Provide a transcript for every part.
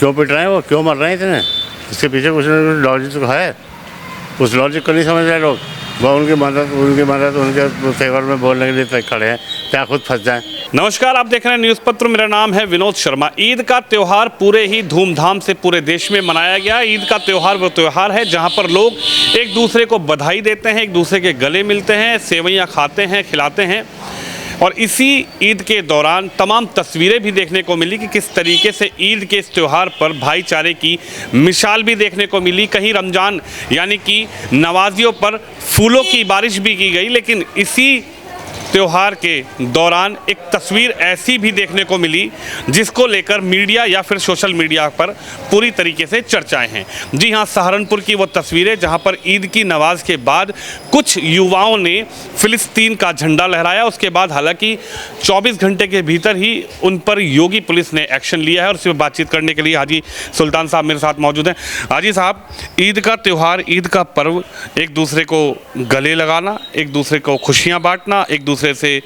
क्यों पिट रहे हैं, वो क्यों मर रहे हैं इतने, इसके पीछे कुछ ना कुछ लॉजिक तो है। उस लॉजिक को नहीं समझ रहे लोग। वह उनकी मदद उनके फेवर में बोलने के लिए तय खड़े हैं, क्या खुद फंस जाएं। नमस्कार, आप देख रहे हैं न्यूज़ पत्र। मेरा नाम है विनोद शर्मा। ईद का त्यौहार पूरे ही धूमधाम से पूरे देश में मनाया गया। ईद का त्यौहार वो त्यौहार है जहां पर लोग एक दूसरे को बधाई देते हैं, एक दूसरे के गले मिलते हैं, सेवइयां खाते हैं, खिलाते हैं। और इसी ईद के दौरान तमाम तस्वीरें भी देखने को मिली कि किस तरीके से ईद के इस त्यौहार पर भाईचारे की मिसाल भी देखने को मिली। कहीं रमज़ान यानी कि नवाजियों पर फूलों की बारिश भी की गई, लेकिन इसी त्यौहार के दौरान एक तस्वीर ऐसी भी देखने को मिली जिसको लेकर मीडिया या फिर सोशल मीडिया पर पूरी तरीके से चर्चाएं हैं। जी हां, सहारनपुर की वो तस्वीरें जहां पर ईद की नमाज के बाद कुछ युवाओं ने फिलिस्तीन का झंडा लहराया। उसके बाद हालांकि 24 घंटे के भीतर ही उन पर योगी पुलिस ने एक्शन लिया है। और इससे बातचीत करने के लिए हाजी सुल्तान साहब मेरे साथ मौजूद हैं। हाजी साहब, ईद का त्यौहार, ईद का पर्व, एक दूसरे को गले लगाना, एक दूसरे को खुशियाँ बाँटना, एक दूसरे से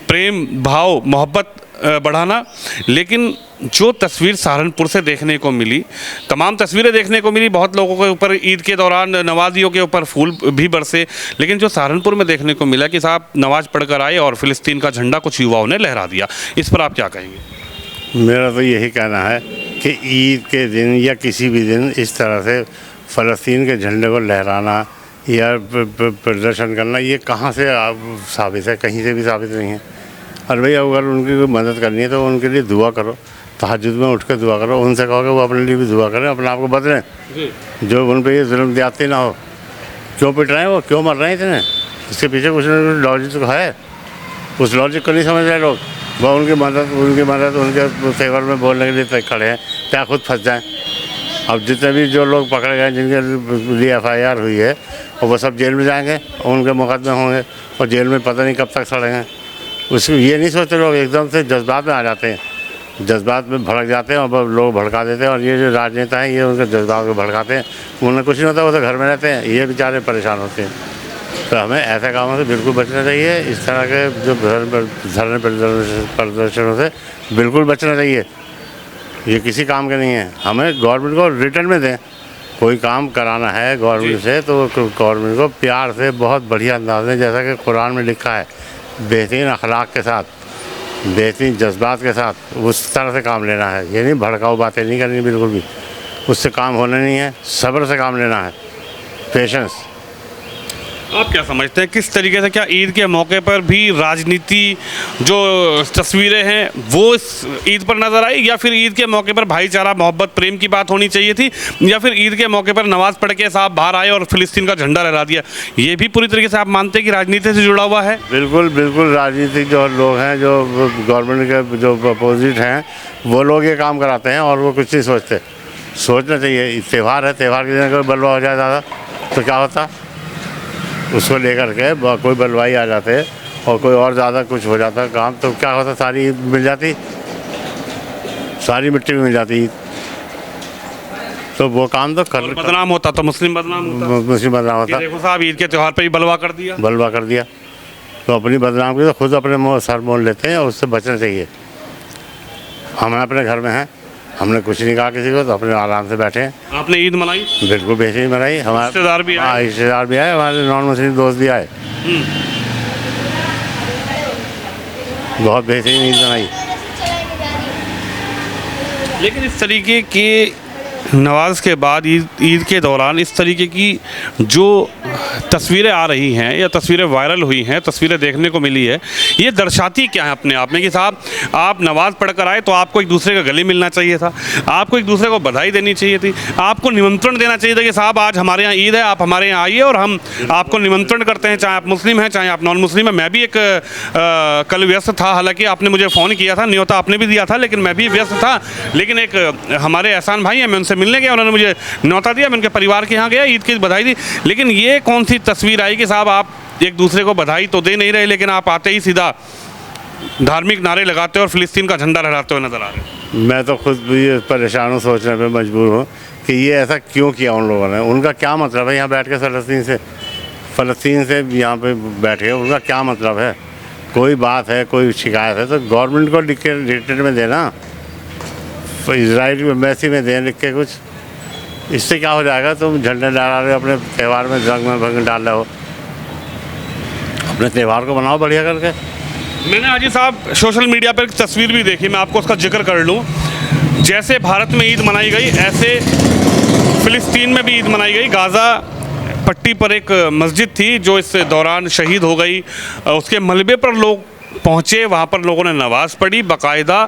प्रेम भाव मोहब्बत बढ़ाना, लेकिन जो तस्वीर सहारनपुर से देखने को मिली, तमाम तस्वीरें देखने को मिली, बहुत लोगों के ऊपर ईद के दौरान नवाजियों के ऊपर फूल भी बरसे, लेकिन जो सहारनपुर में देखने को मिला कि साहब नमाज पढ़कर आए और फिलिस्तीन का झंडा कुछ युवाओं ने लहरा दिया, इस पर आप क्या कहेंगे? मेरा तो यही कहना है कि ईद के दिन या किसी भी दिन इस तरह से फ़लस्तीन के झंडे को लहराना या प्रदर्शन करना, ये कहाँ से साबित है? कहीं से भी साबित नहीं है। और भैया अगर उनकी कोई मदद करनी है तो उनके लिए दुआ करो, तहज्जुद में उठ कर दुआ करो, उनसे कहो कि वो अपने लिए भी दुआ करें, अपने आप को बदलें, जो उन पर ये जुल्म ज्यादती ना हो। क्यों पिट रहे हैं, वो क्यों मर रहे हैं इतने, इसके पीछे कुछ ना कुछ लॉजिक तो है। उस लॉजिक को नहीं समझ रहे लोग। वह उनकी मदद उनके फेवर में बोलने के लिए तय खड़े हैं, क्या खुद फंस जाएँ। अब जितने भी जो लोग पकड़े गए, जिनके लिए FIR हुई है, और वो सब जेल में जाएंगे, उनके मुकदमे होंगे और जेल में पता नहीं कब तक सड़ेंगे। उसको ये नहीं सोचते लोग, एकदम से जज्बात में आ जाते हैं, जज्बात में भड़क जाते हैं और लोग भड़का देते हैं। और ये जो राजनेता हैं, ये उनके जज्बात को भड़काते हैं। उन्हें कुछ नहीं होता, वो तो घर में रहते हैं, ये बेचारे परेशान होते हैं। तो हमें ऐसे कामों से बिल्कुल बचना चाहिए। इस तरह के जो धरने प्रदर्शनों से बिल्कुल बचना चाहिए। ये किसी काम के नहीं है। हमें गवर्नमेंट को रिटर्न में दें, कोई काम कराना है गवर्नमेंट से तो गवर्नमेंट को प्यार से बहुत बढ़िया अंदाज में, जैसा कि कुरान में लिखा है, बेहतरीन अखलाक के साथ, बेहतरीन जज्बात के साथ उस तरह से काम लेना है। ये नहीं भड़काऊ बातें नहीं करनी बिल्कुल भी, उससे काम होना नहीं है। सब्र से काम लेना है, पेशेंस। आप क्या समझते हैं किस तरीके से, क्या ईद के मौके पर भी राजनीति जो तस्वीरें हैं वो इस ईद पर नजर आई, या फिर ईद के मौके पर भाईचारा मोहब्बत प्रेम की बात होनी चाहिए थी, या फिर ईद के मौके पर नमाज पढ़ के साहब बाहर आए और फिलिस्तीन का झंडा लहरा दिया? ये भी पूरी तरीके से आप मानते हैं कि राजनीति से जुड़ा हुआ है? बिल्कुल बिल्कुल। राजनीतिक जो लोग हैं, जो गवर्नमेंट के जो अपोजिट हैं, वो लोग ये काम कराते हैं और वो कुछ नहीं सोचते। सोचना चाहिए। त्यौहार है, त्यौहार के दिन कोई बलवा हो जाए ज़्यादा तो क्या होता, उसको लेकर के कोई बलवाई आ जाते और कोई और ज़्यादा कुछ हो जाता काम, तो क्या होता, सारी मिल जाती, सारी मिट्टी में मिल जाती। तो वो काम तो बदनाम होता, तो मुस्लिम बदनाम होता। देखो साहब, ईद के त्यौहार पर ही बलवा कर दिया। तो अपनी बदनाम की तो खुद अपने सर मोल लेते हैं और उससे बचना चाहिए। हम अपने घर में हैं, हमने कुछ नहीं कहा किसी को, तो अपने आराम से बैठे हैं। आपने ईद मनाई? बिल्कुल बेहतरीन मनाई। हमारे रिश्तेदार भी आए, हमारे नॉन मुस्लिम दोस्त भी आए, बहुत बेहतरीन ईद मनाई। लेकिन इस तरीके के नमाज के बाद ईद के दौरान इस तरीके की जो तस्वीरें आ रही हैं या तस्वीरें वायरल हुई हैं, तस्वीरें देखने को मिली है, ये दर्शाती क्या है अपने आप में कि साहब आप नमाज पढ़कर आए तो आपको एक दूसरे का गले मिलना चाहिए था, आपको एक दूसरे को बधाई देनी चाहिए थी, आपको निमंत्रण देना चाहिए था कि साहब आज हमारे यहाँ ईद है, आप हमारे यहाँ आइए और हम आपको निमंत्रण करते हैं, चाहे आप मुस्लिम हैं चाहे आप नॉन मुस्लिम हैं। मैं भी एक कल व्यस्त था, हालांकि आपने मुझे फ़ोन किया था, न्योता आपने भी दिया था, लेकिन मैं भी व्यस्त था। लेकिन एक हमारे एहसान भाई हैं, मैं उनसे मिलने गया, उन्होंने मुझे न्योता दिया, मैं उनके परिवार के यहाँ गया, ईद की बधाई दी। लेकिन ये कौन सी तस्वीर आई कि साहब आप एक दूसरे को बधाई तो दे नहीं रहे, लेकिन आप आते ही सीधा धार्मिक नारे लगाते और फिलिस्तीन का झंडा लहराते हुए नजर आ रहे हैं? मैं तो खुद भी परेशान हूँ, सोचने पे मजबूर हूँ कि ये ऐसा क्यों किया उन लोगों ने। उनका क्या मतलब है यहाँ बैठ के फ़लस्तीन से यहाँ पे बैठे, उनका क्या मतलब है? कोई बात है, कोई शिकायत है तो गवर्नमेंट को रिटर्न में देना। इजराइल एम्बेसी में दें लिख के कुछ। इससे क्या हो जाएगा? तुम झंडे लहरा रहे हो, अपने त्यौहार में रंग में भंग डाल रहे हो। अपने त्यौहार को बनाओ बढ़िया करके। मैंने हाजी साहब सोशल मीडिया पर एक तस्वीर भी देखी, मैं आपको उसका जिक्र कर लूँ। जैसे भारत में ईद मनाई गई, ऐसे फ़िलिस्तीन में भी ईद मनाई गई। गाज़ा पट्टी पर एक मस्जिद थी जो इस दौरान शहीद हो गई, उसके मलबे पर लोग पहुँचे, वहाँ पर लोगों ने नमाज़ पढ़ी, बाकायदा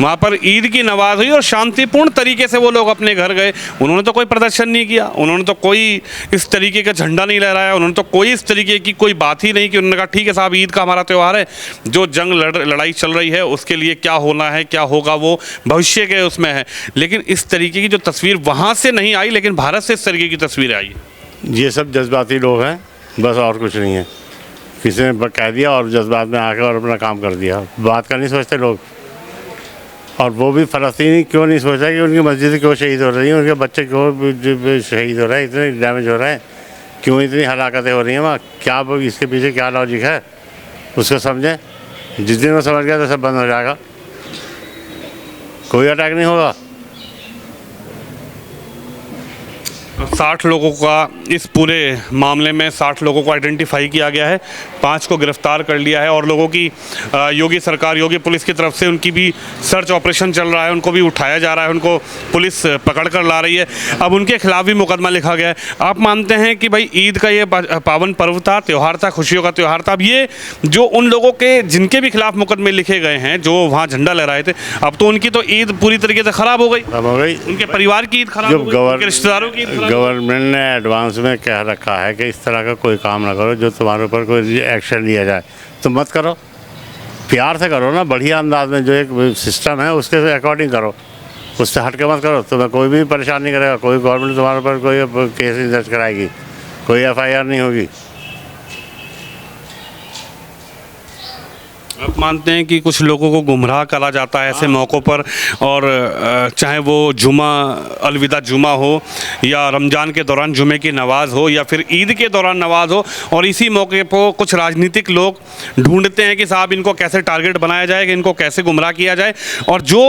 वहाँ पर ईद की नमाज़ हुई और शांतिपूर्ण तरीके से वो लोग अपने घर गए। उन्होंने तो कोई प्रदर्शन नहीं किया, उन्होंने तो कोई इस तरीके का झंडा नहीं लहराया, उन्होंने तो कोई इस तरीके की कोई बात ही नहीं की। उन्होंने कहा ठीक है साहब, ईद का हमारा त्यौहार है, जो जंग लड़ाई चल रही है उसके लिए क्या होना है, क्या होगा, वो भविष्य के उसमें है। लेकिन इस तरीके की जो तस्वीर वहाँ से नहीं आई, लेकिन भारत से इस तरीके की तस्वीर आई। ये सब जज्बाती लोग हैं, बस और कुछ नहीं है। किसी ने कह दिया और जज्बात में आकर और अपना काम कर दिया। बात का नहीं सोचते लोग। और वो भी फ़लस्तीनी क्यों नहीं सोच रहा कि उनकी मस्जिद क्यों शहीद हो रही हैं, उनके बच्चे क्यों शहीद हो रहे हैं, इतने डैमेज हो रहे हैं, क्यों इतनी हलाकतें हो रही हैं वहाँ, क्या इसके पीछे क्या लॉजिक है, उसको समझें। जिस दिन वो समझ गया तो सब बंद हो जाएगा, कोई अटैक नहीं होगा। 60 लोगों का इस पूरे मामले में 60 लोगों को आइडेंटिफाई किया गया है, 5 को गिरफ्तार कर लिया है और लोगों की योगी सरकार, योगी पुलिस की तरफ से उनकी भी सर्च ऑपरेशन चल रहा है, उनको भी उठाया जा रहा है, उनको पुलिस पकड़ कर ला रही है। अब उनके खिलाफ भी मुकदमा लिखा गया है। आप मानते हैं कि भाई ईद का ये पावन पर्व था, त्यौहार था, खुशियों का त्यौहार था, अब ये जो उन लोगों के जिनके भी खिलाफ मुकदमे लिखे गए हैं, जो वहाँ झंडा लहराए थे, अब तो उनकी तो ईद पूरी तरीके से ख़राब हो गई, उनके परिवार की ईद खराब हो गई, उनके रिश्तेदारों की ईद खराब। गवर्नमेंट ने एडवांस में कह रखा है कि इस तरह का कोई काम ना करो, जो तुम्हारे ऊपर कोई एक्शन लिया जाए तो मत करो। प्यार से करो ना, बढ़िया अंदाज में, जो एक सिस्टम है उसके अकॉर्डिंग करो, उससे हट के मत करो। तुम्हें कोई भी परेशान नहीं करेगा, कोई गवर्नमेंट तुम्हारे ऊपर कोई केस नहीं दर्ज कराएगी, कोई FIR नहीं होगी। आप मानते हैं कि कुछ लोगों को गुमराह करा जाता है ऐसे मौक़ों पर, और चाहे वो जुमा, अलविदा जुमा हो, या रमज़ान के दौरान जुमे की नमाज़ हो, या फिर ईद के दौरान नमाज़ हो, और इसी मौके पर कुछ राजनीतिक लोग ढूंढते हैं कि साहब इनको कैसे टारगेट बनाया जाए, कि इनको कैसे गुमराह किया जाए, और जो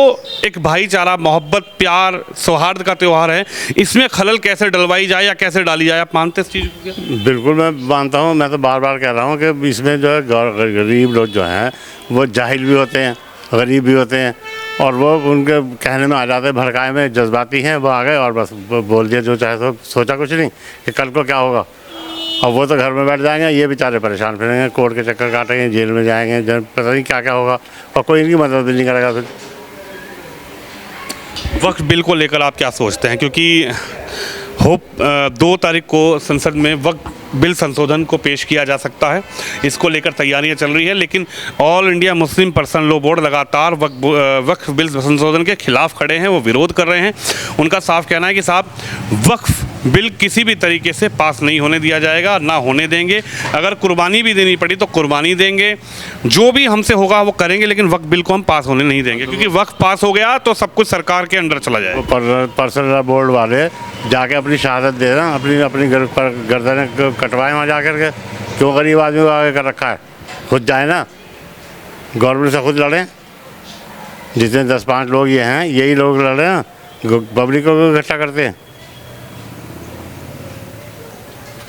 एक भाईचारा, मोहब्बत, प्यार, सौहार्द का त्यौहार है, इसमें खलल कैसे डलवाई जाए या कैसे डाली जाए। आप मानते हैं इस चीज़ को? बिल्कुल मैं मानता हूँ। मैं तो बार बार कह रहा हूँ कि इसमें जो है गरीब लोग जो हैं वो जाहिल भी होते हैं, गरीब भी होते हैं, और वो उनके कहने में आ जाते हैं, भड़काए में जज्बाती हैं, वो आ गए और बस बोल दिया जो चाहे, तो सोचा कुछ नहीं कि कल को क्या होगा। और वो तो घर में बैठ जाएंगे, ये बेचारे परेशान फिरेंगे, कोर्ट के चक्कर काटेंगे, जेल में जाएंगे, पता नहीं क्या क्या होगा, और कोई इनकी मदद भी नहीं करेगा। फिर वक्फ बिल को लेकर आप क्या सोचते हैं? क्योंकि 2 तारीख को संसद में वक्फ बिल संशोधन को पेश किया जा सकता है, इसको लेकर तैयारियां चल रही है, लेकिन all India Muslim personal law board लगातार वक्फ बिल संशोधन के खिलाफ खड़े हैं, वो विरोध कर रहे हैं। उनका साफ कहना है कि साहब वक्फ बिल किसी भी तरीके से पास नहीं होने दिया जाएगा, ना होने देंगे। अगर कुर्बानी भी देनी पड़ी तो कुर्बानी देंगे, जो भी हमसे होगा वो करेंगे, लेकिन वक्फ बिल को हम पास होने नहीं देंगे, क्योंकि वक्फ पास हो गया तो सब कुछ सरकार के अंडर चला जाएगा। पर्सनल बोर्ड वाले जाके अपनी शहादत दे रहे हैं, अपनी गर्दनें कटवाएं वहाँ जाकर के। क्यों गरीब आदमी को आगे कर रखा है? खुद जाए ना, गवर्नमेंट से खुद लड़ें। जितने 10-5 लोग ये हैं, यही लोग लड़े हैं, पब्लिक को इकट्ठा करते हैं,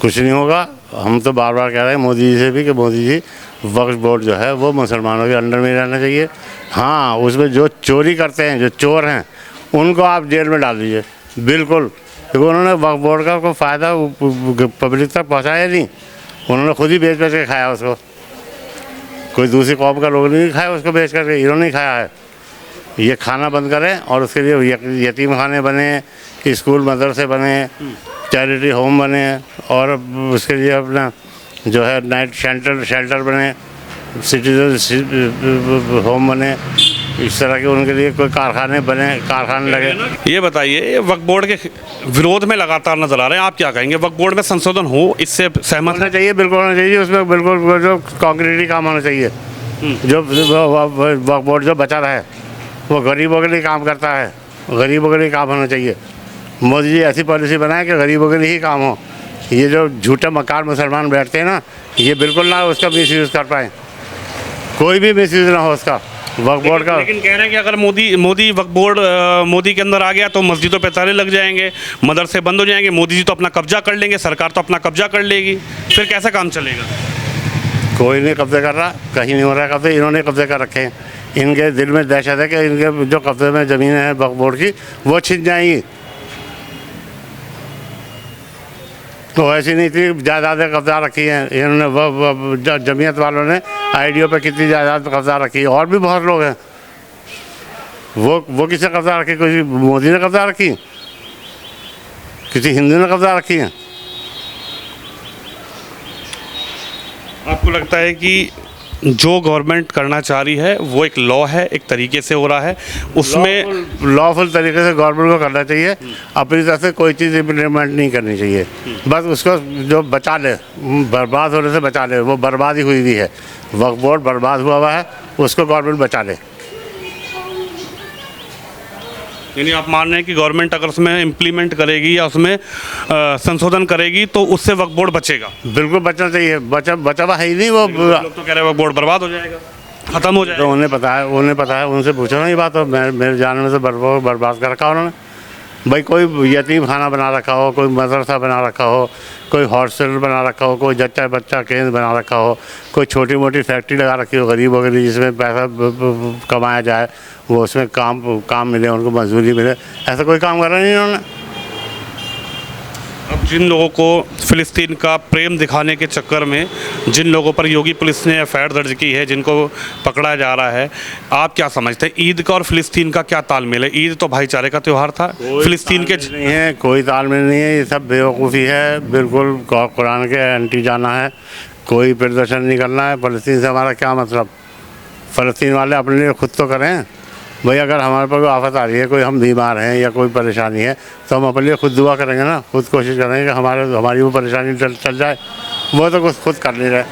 कुछ नहीं होगा। हम तो बार बार कह रहे हैं मोदी जी से भी कि मोदी जी वक्फ बोर्ड जो है वो मुसलमानों के अंडर में रहना चाहिए। हाँ, उसमें जो चोरी करते हैं, जो चोर हैं, उनको आप जेल में डाल दीजिए, बिल्कुल, क्योंकि उन्होंने वक्फ बोर्ड का कोई फ़ायदा पब्लिक तक पहुँचाया नहीं, उन्होंने खुद ही बेच के खाया उसको। कोई दूसरी कौम का लोग नहीं खाया उसको बेच करके, इन्होंने ही खाया है। ये खाना बंद करें और उसके लिए यतीम खाने बने, स्कूल मदरसे बने, चैरिटी होम बने, और उसके लिए अपना जो है नाइट शेल्टर बने, सिटीजन होम बने, इस तरह के उनके लिए कोई कारखाने बने, कारखाने लगे। ये बताइए, वक्फ बोर्ड के विरोध में लगातार नजर आ रहे हैं, आप क्या कहेंगे? वक्फ बोर्ड में संशोधन हो, इससे सहमत होना चाहिए? बिल्कुल होना चाहिए। उसमें बिल्कुल जो कॉन्क्रीट काम होना चाहिए। जो वक्फ बोर्ड जो बचा रहा है वो गरीबों के लिए काम करता है, गरीबों के लिए काम होना चाहिए। मोदी जी ऐसी पॉलिसी बनाए कि गरीबों के लिए ही काम हो। ये जो झूठे मकान मुसलमान बैठते हैं ना, ये बिल्कुल ना उसका मिसयूज़ कर पाए, कोई भी मिसयूज़ ना हो उसका। वक्फ बोर्ड का लेकिन कह रहे हैं कि अगर मोदी वक्फ बोर्ड मोदी के अंदर आ गया तो मस्जिदों पे ताले लग जाएंगे, मदरसे बंद हो जाएंगे, मोदी जी तो अपना कब्जा कर लेंगे, सरकार तो अपना कब्जा कर लेगी, फिर कैसा काम चलेगा? कोई नहीं कब्जे कर रहा, कहीं नहीं हो रहा कब्जे, इन्होंने कब्जे कर रखे हैं। इनके दिल में दहशत है कि इनके जो कब्जे में ज़मीन है वक्फ बोर्ड की वो छिन जाएंगी। तो ऐसी नहीं थी, जायदादें कब्जा रखी हैं इन्होंने, जमीयत वालों ने आईडीओ पे कितनी जायदाद कब्जा रखी है, और भी बहुत लोग हैं। वो किसने कब्जा रखी? किसी मोदी ने कब्जा रखी, किसी हिंदू ने कब्जा रखी है? आपको लगता है कि जो गवर्नमेंट करना चाह रही है वो एक लॉ है, एक तरीके से हो रहा है, उसमें लॉफुल तरीके से गवर्नमेंट को करना चाहिए, अपनी तरफ से कोई चीज़ इम्प्लीमेंट नहीं करनी चाहिए। बस उसको जो बचा ले, बर्बाद होने से बचा ले, वो बर्बाद ही हुई हुई है, वक्फ बोर्ड बर्बाद हुआ है, उसको गवर्नमेंट बचा ले। यानी आप मान रहे हैं कि गवर्नमेंट अगर उसमें इम्प्लीमेंट करेगी या उसमें संशोधन करेगी तो उससे वक्फ बोर्ड बचेगा? बिल्कुल बचना चाहिए, बचा हुआ है ही नहीं वो। लोग तो कह रहे हैं वक्फ बोर्ड बर्बाद हो जाएगा, ख़त्म हो जाएगा। तो उन्हें पता है, उनसे पूछो ना ये बात। तो मेरे जानने से बर्बाद कर रखा उन्होंने। भाई कोई यतीम खाना बना रखा हो, कोई मदरसा बना रखा हो, कोई हॉस्टल बना रखा हो, कोई जच्चा बच्चा केंद्र बना रखा हो, कोई छोटी मोटी फैक्ट्री लगा रखी हो गरीबों के लिए जिसमें पैसा कमाया जाए, वो उसमें काम मिले, उनको मजदूरी मिले, ऐसा कोई काम करा नहीं इन्होंने। अब जिन लोगों को फ़िलिस्तीन का प्रेम दिखाने के चक्कर में जिन लोगों पर योगी पुलिस ने एफआईआर दर्ज की है, जिनको पकड़ा जा रहा है, आप क्या समझते हैं ईद का और फ़िलिस्तीन का क्या तालमेल है? ईद तो भाईचारे का त्यौहार था, फ़िलिस्तीन के नहीं है, कोई तालमेल नहीं है, ये सब बेवकूफ़ी है, बिल्कुल कुरान के एंटी जाना है। कोई प्रदर्शन नहीं करना है। फ़लस्तीन से हमारा क्या मतलब? फ़लस्तीन वाले अपने लिए खुद तो करें भाई। अगर हमारे पर कोई आफत आ रही है, कोई हम बीमार हैं या कोई परेशानी है, तो हम अपने लिए खुद दुआ करेंगे ना, खुद कोशिश करेंगे कि हमारी वो परेशानी चल जाए। वो तो कुछ खुद कर नहीं रहे,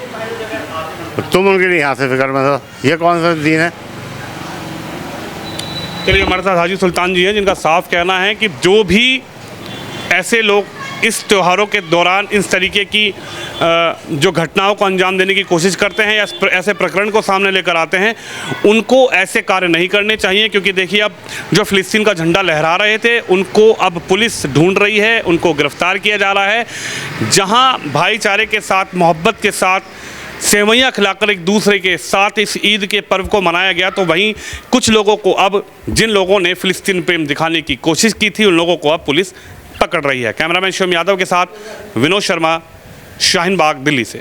तुम उनके लिए यहाँ से फिक्र में हो। ये कौन सा दीन है? चलिए, हमारे साथ हाजी सुल्तान जी हैं, जिनका साफ कहना है कि जो भी ऐसे लोग इस त्योहारों के दौरान इस तरीके की जो घटनाओं को अंजाम देने की कोशिश करते हैं या ऐसे प्रकरण को सामने लेकर आते हैं, उनको ऐसे कार्य नहीं करने चाहिए। क्योंकि देखिए, अब जो फ़िलिस्तीन का झंडा लहरा रहे थे, उनको अब पुलिस ढूंढ रही है, उनको गिरफ्तार किया जा रहा है। जहां भाईचारे के साथ, मोहब्बत के साथ सेवैयाँ खिलाकर एक दूसरे के साथ इस ईद के पर्व को मनाया गया, तो वहीं कुछ लोगों को, अब जिन लोगों ने फ़िलिस्तीन प्रेम दिखाने की कोशिश की थी, उन लोगों को अब पुलिस पकड़ रही है। कैमरामैन शिवम यादव के साथ विनोद शर्मा, शाहीन बाग, दिल्ली से।